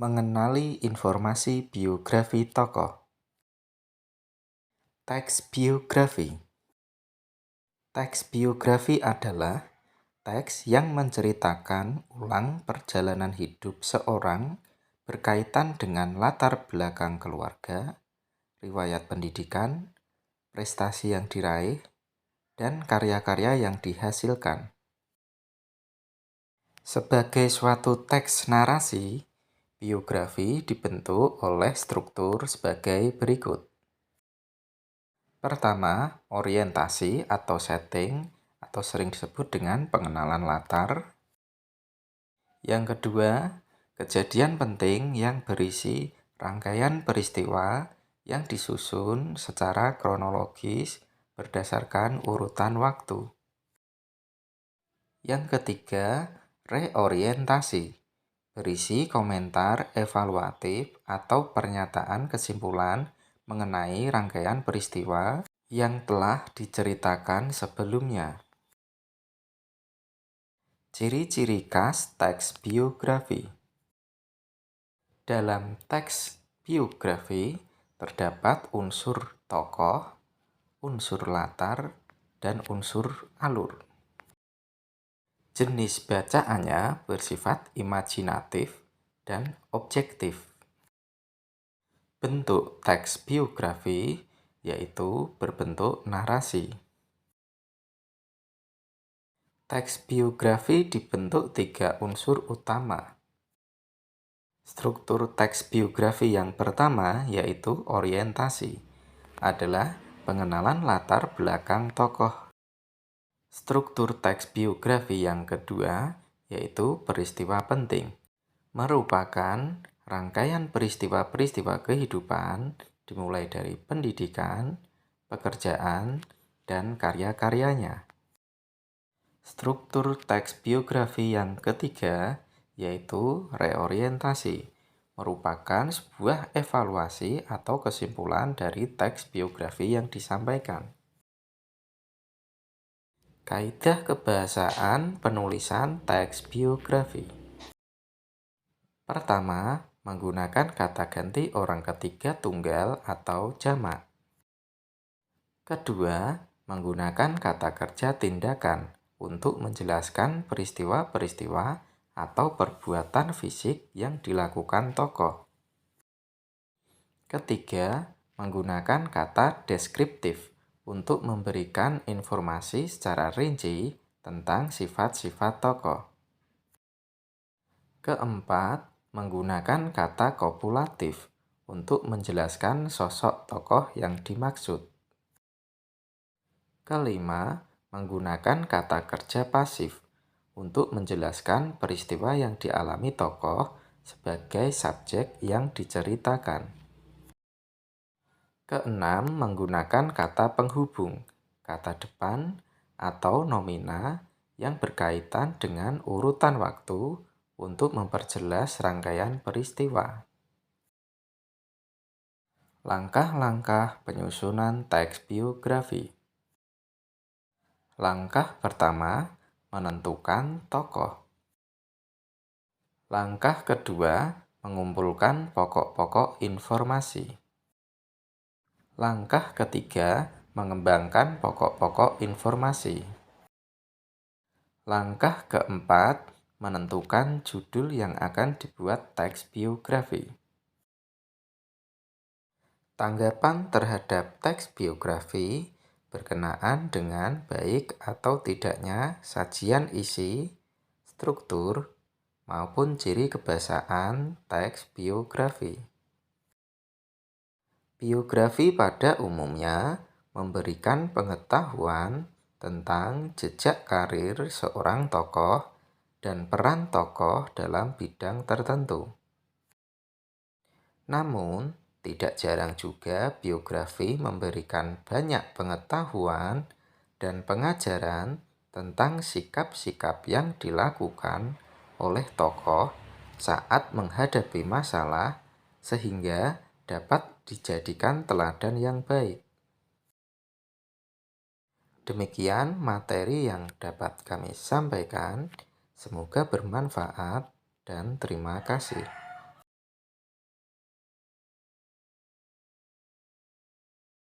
Mengenali informasi biografi tokoh. Teks biografi. Teks biografi adalah teks yang menceritakan ulang perjalanan hidup seorang berkaitan dengan latar belakang keluarga, riwayat pendidikan, prestasi yang diraih, dan karya-karya yang dihasilkan. Sebagai suatu teks narasi, biografi dibentuk oleh struktur sebagai berikut. Pertama, orientasi atau setting atau sering disebut dengan pengenalan latar. Yang kedua, kejadian penting yang berisi rangkaian peristiwa yang disusun secara kronologis berdasarkan urutan waktu. Yang ketiga, reorientasi. Berisi komentar evaluatif atau pernyataan kesimpulan mengenai rangkaian peristiwa yang telah diceritakan sebelumnya. Ciri-ciri khas teks biografi. Dalam teks biografi terdapat unsur tokoh, unsur latar, dan unsur alur. Jenis bacaannya bersifat imajinatif dan objektif. Bentuk teks biografi yaitu berbentuk narasi. Teks biografi dibentuk 3 unsur utama. Struktur teks biografi yang pertama yaitu orientasi, adalah pengenalan latar belakang tokoh. Struktur teks biografi yang kedua yaitu peristiwa penting, merupakan rangkaian peristiwa-peristiwa kehidupan dimulai dari pendidikan, pekerjaan, dan karya-karyanya. Struktur teks biografi yang ketiga yaitu reorientasi, merupakan sebuah evaluasi atau kesimpulan dari teks biografi yang disampaikan. Kaidah kebahasaan penulisan teks biografi. Pertama, menggunakan kata ganti orang ketiga tunggal atau jamak. Kedua, menggunakan kata kerja tindakan untuk menjelaskan peristiwa-peristiwa atau perbuatan fisik yang dilakukan tokoh. Ketiga, menggunakan kata deskriptif untuk memberikan informasi secara rinci tentang sifat-sifat tokoh. Keempat, menggunakan kata kopulatif untuk menjelaskan sosok tokoh yang dimaksud. Kelima, menggunakan kata kerja pasif untuk menjelaskan peristiwa yang dialami tokoh sebagai subjek yang diceritakan. Keenam, menggunakan kata penghubung, kata depan, atau nomina yang berkaitan dengan urutan waktu untuk memperjelas rangkaian peristiwa. Langkah-langkah penyusunan teks biografi. Langkah pertama, menentukan tokoh. Langkah kedua, mengumpulkan pokok-pokok informasi. Langkah ketiga, mengembangkan pokok-pokok informasi. Langkah keempat, menentukan judul yang akan dibuat teks biografi. Tanggapan terhadap teks biografi berkenaan dengan baik atau tidaknya sajian isi, struktur, maupun ciri kebahasaan teks biografi. Biografi pada umumnya memberikan pengetahuan tentang jejak karir seorang tokoh dan peran tokoh dalam bidang tertentu. Namun, tidak jarang juga biografi memberikan banyak pengetahuan dan pengajaran tentang sikap-sikap yang dilakukan oleh tokoh saat menghadapi masalah sehingga dapat dijadikan teladan yang baik. Demikian materi yang dapat kami sampaikan. Semoga bermanfaat dan terima kasih.